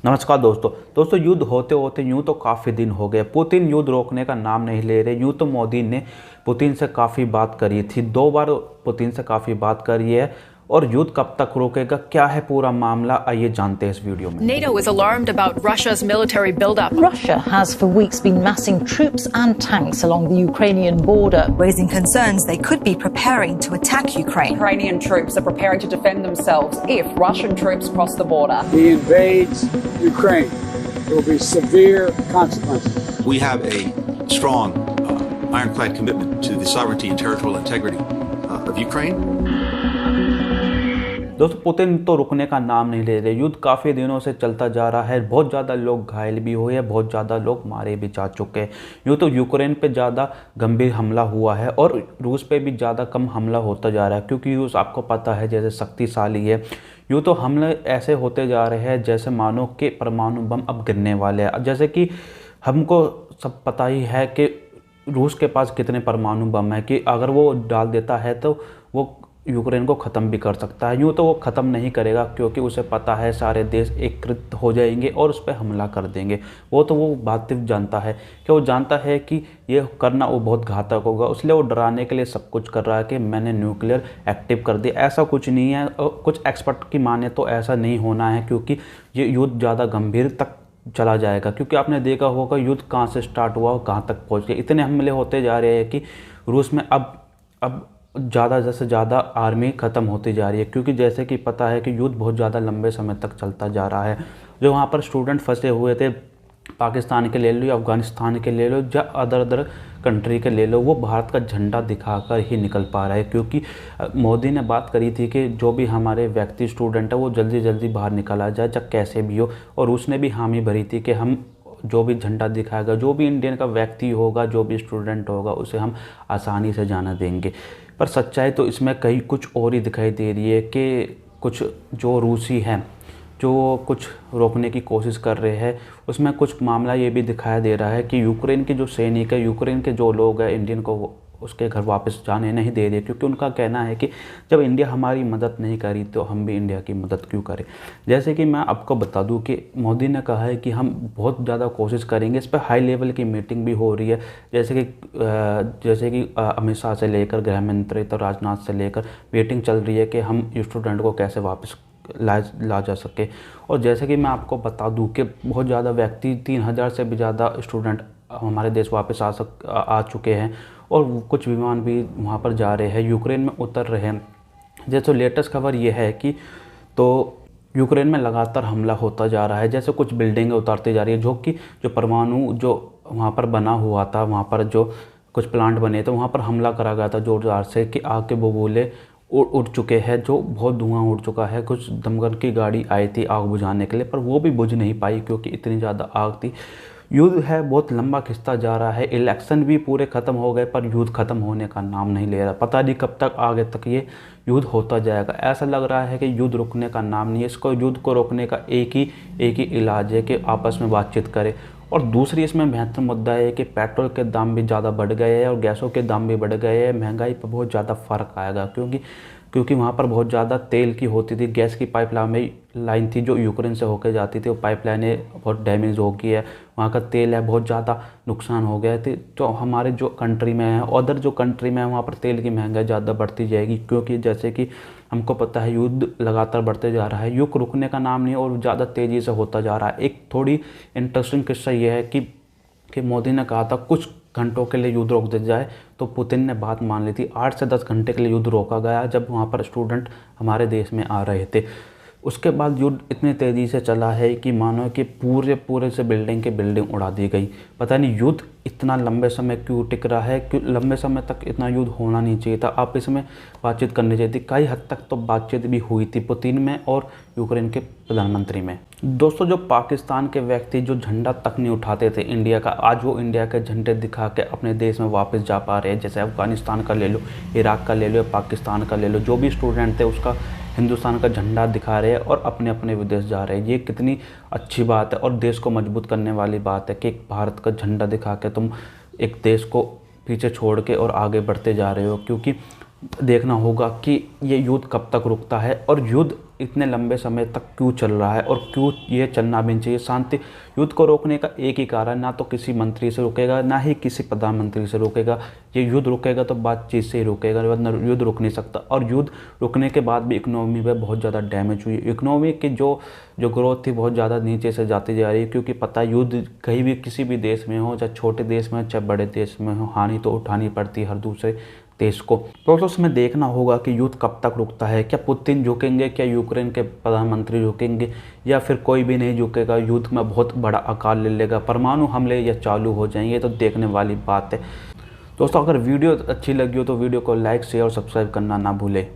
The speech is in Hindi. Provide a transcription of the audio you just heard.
नमस्कार दोस्तों युद्ध होते होते यूँ तो काफ़ी दिन हो गए। पुतिन युद्ध रोकने का नाम नहीं ले रहे। यूँ तो मोदी ने पुतिन से काफ़ी बात करी थी, 2 बार पुतिन से काफ़ी बात करी है। और युद्ध कब तक रोकेगा, क्या है पूरा मामला, आइए जानते हैं इस वीडियो में। NATO is alarmed about Russia's military buildup. Russia has for weeks been massing troops and tanks along the Ukrainian border, raising concerns they could be preparing to attack Ukraine. Ukrainian troops are preparing to defend themselves if Russian troops cross the border. He invades Ukraine. There will be severe consequences. We have a strong, ironclad commitment to the sovereignty and territorial integrity of Ukraine. दोस्तों पुतिन तो रुकने का नाम नहीं ले रहे। युद्ध काफ़ी दिनों से चलता जा रहा है। बहुत ज़्यादा लोग घायल भी हुए हैं, बहुत ज़्यादा लोग मारे भी जा चुके हैं। यूँ तो यूक्रेन पे ज़्यादा गंभीर हमला हुआ है और रूस पे भी ज़्यादा कम हमला होता जा रहा है, क्योंकि रूस आपको पता है जैसे शक्तिशाली है। यूँ तो हमले ऐसे होते जा रहे हैं जैसे मानो कि परमाणु बम अब गिरने वाले हैं। जैसे कि हमको सब पता ही है कि रूस के पास कितने परमाणु बम है, कि अगर वो डाल देता है तो वो यूक्रेन को ख़त्म भी कर सकता है। यूँ तो वो ख़त्म नहीं करेगा, क्योंकि उसे पता है सारे देश एकत्रित हो जाएंगे और उस पर हमला कर देंगे। वो बात जानता है कि वो जानता है कि ये करना वो बहुत घातक होगा, इसलिए वो डराने के लिए सब कुछ कर रहा है कि मैंने न्यूक्लियर एक्टिव कर दिया। ऐसा कुछ नहीं है, कुछ एक्सपर्ट की माने तो ऐसा नहीं होना है, क्योंकि ये युद्ध ज़्यादा गंभीर तक चला जाएगा। क्योंकि आपने देखा होगा युद्ध कहाँ से स्टार्ट हुआ और कहाँ तक पहुँच गया। इतने हमले होते जा रहे हैं कि रूस में अब ज़्यादा से ज़्यादा आर्मी ख़त्म होती जा रही है, क्योंकि जैसे कि पता है कि युद्ध बहुत ज़्यादा लंबे समय तक चलता जा रहा है। जो वहाँ पर स्टूडेंट फंसे हुए थे, पाकिस्तान के ले लो या अफ़गानिस्तान के ले लो या अदर कंट्री के ले लो, वो भारत का झंडा दिखाकर ही निकल पा रहा है। क्योंकि मोदी ने बात करी थी कि जो भी हमारे व्यक्ति स्टूडेंट है वो जल्दी जल्दी बाहर निकला जाए, चाहे कैसे भी हो। और उसने भी हामी भरी थी कि हम जो भी झंडा दिखाएगा, जो भी इंडियन का व्यक्ति होगा, जो भी स्टूडेंट होगा, उसे हम आसानी से जाना देंगे। पर सच्चाई तो इसमें कहीं कुछ और ही दिखाई दे रही है कि कुछ जो रूसी हैं जो कुछ रोकने की कोशिश कर रहे हैं, उसमें कुछ मामला ये भी दिखाई दे रहा है कि यूक्रेन के जो सैनिक है, यूक्रेन के जो लोग हैं, इंडियन को उसके घर वापस जाने नहीं दे रहे। क्योंकि उनका कहना है कि जब इंडिया हमारी मदद नहीं करी तो हम भी इंडिया की मदद क्यों करें। जैसे कि मैं आपको बता दूं कि मोदी ने कहा है कि हम बहुत ज़्यादा कोशिश करेंगे। इस पर हाई लेवल की मीटिंग भी हो रही है, जैसे कि अमित शाह से लेकर गृह मंत्री तो राजनाथ से लेकर मीटिंग चल रही है कि हम स्टूडेंट को कैसे वापस ला जा सके। और जैसे कि मैं आपको बता दूं कि बहुत ज़्यादा व्यक्ति 3000 से भी ज़्यादा स्टूडेंट हमारे देश वापस आ चुके हैं और कुछ विमान भी वहाँ पर जा रहे हैं, यूक्रेन में उतर रहे हैं। जैसे लेटेस्ट खबर ये है कि तो यूक्रेन में लगातार हमला होता जा रहा है। जैसे कुछ बिल्डिंगें उतारती जा रही है, जो परमाणु जो वहाँ पर बना हुआ था, वहाँ पर जो कुछ प्लांट बने थे, वहाँ पर हमला करा गया था जोरदार से कि आग के बबूले उड़ चुके हैं, जो बहुत धुआं उड़ चुका है। कुछ दमकल की गाड़ी आई थी आग बुझाने के लिए, पर वो भी बुझ नहीं पाई क्योंकि इतनी ज़्यादा आग थी। युद्ध है बहुत लंबा खिंचता जा रहा है। इलेक्शन भी पूरे ख़त्म हो गए, पर युद्ध ख़त्म होने का नाम नहीं ले रहा। पता नहीं कब तक आगे तक ये युद्ध होता जाएगा। ऐसा लग रहा है कि युद्ध रुकने का नाम नहीं है। इसको युद्ध को रोकने का एक ही इलाज है कि आपस में बातचीत करें। और दूसरी इसमें महत्वपूर्ण मुद्दा है कि पेट्रोल के दाम भी ज़्यादा बढ़ गए हैं और गैसों के दाम भी बढ़ गए हैं। महंगाई पर बहुत ज़्यादा फ़र्क आएगा, क्योंकि वहाँ पर बहुत ज़्यादा तेल की होती थी, गैस की पाइपलाइन थी जो यूक्रेन से होकर जाती थी, वो पाइपलाइनें बहुत डैमेज हो गई है। वहाँ का तेल है बहुत ज़्यादा नुकसान हो गया है। तो हमारे जो कंट्री में है, अदर जो कंट्री में है, वहाँ पर तेल की महंगाई ज़्यादा बढ़ती जाएगी। क्योंकि जैसे कि हमको पता है युद्ध लगातार बढ़ते जा रहा है, युद्ध रुकने का नाम नहीं और ज़्यादा तेज़ी से होता जा रहा है। एक थोड़ी इंटरेस्टिंग किस्सा ये है कि मोदी ने कहा था कुछ घंटों के लिए युद्ध रोक दिया जाए, तो पुतिन ने बात मान ली थी। 8 से 10 घंटे के लिए युद्ध रोका गया जब वहाँ पर स्टूडेंट हमारे देश में आ रहे थे। उसके बाद युद्ध इतनी तेज़ी से चला है कि मानो कि पूरे से बिल्डिंग उड़ा दी गई। पता नहीं युद्ध इतना लंबे समय क्यों टिक रहा है, क्यों लंबे समय तक इतना युद्ध होना नहीं चाहिए था। आप इसमें बातचीत करनी चाहिए थी। कई हद तक तो बातचीत भी हुई थी पुतिन में और यूक्रेन के प्रधानमंत्री में। दोस्तों जो पाकिस्तान के व्यक्ति जो झंडा तक नहीं उठाते थे इंडिया का, आज वो इंडिया के झंडे दिखा के अपने देश में वापस जा पा रहे हैं। जैसे अफ़गानिस्तान का ले लो, इराक का ले लो, पाकिस्तान का ले लो, जो भी स्टूडेंट थे उसका हिंदुस्तान का झंडा दिखा रहे हैं और अपने विदेश जा रहे हैं। ये कितनी अच्छी बात है और देश को मजबूत करने वाली बात है कि एक भारत का झंडा दिखा के तुम एक देश को पीछे छोड़ के और आगे बढ़ते जा रहे हो। क्योंकि देखना होगा कि ये युद्ध कब तक रुकता है और युद्ध इतने लंबे समय तक क्यों चल रहा है और क्यों ये चलना भी नहीं चाहिए। शांति युद्ध को रोकने का एक ही कारण, ना तो किसी मंत्री से रुकेगा, ना ही किसी प्रधानमंत्री से रुकेगा। ये युद्ध रुकेगा तो बातचीत से ही रुकेगा, वरना युद्ध रुक नहीं सकता। और युद्ध रुकने के बाद भी इकोनॉमी में बहुत ज़्यादा डैमेज हुई। इकोनॉमी की जो ग्रोथ थी बहुत ज़्यादा नीचे से जाती जा रही है, क्योंकि पता है युद्ध कहीं भी किसी भी देश में हो, चाहे छोटे देश में हो चाहे बड़े देश में हो, हानि तो उठानी पड़ती है हर दूसरे देश को। तो उसमें देखना होगा कि युद्ध कब तक रुकता है। क्या पुतिन झुकेंगे, क्या यूक्रेन के प्रधानमंत्री झुकेंगे, या फिर कोई भी नहीं झुकेगा, युद्ध में बहुत बड़ा आकार ले लेगा, परमाणु हमले या चालू हो जाएंगे। तो देखने वाली बात है। दोस्तों अगर वीडियो अच्छी लगी हो तो वीडियो को लाइक शेयर और सब्सक्राइब करना ना भूलें।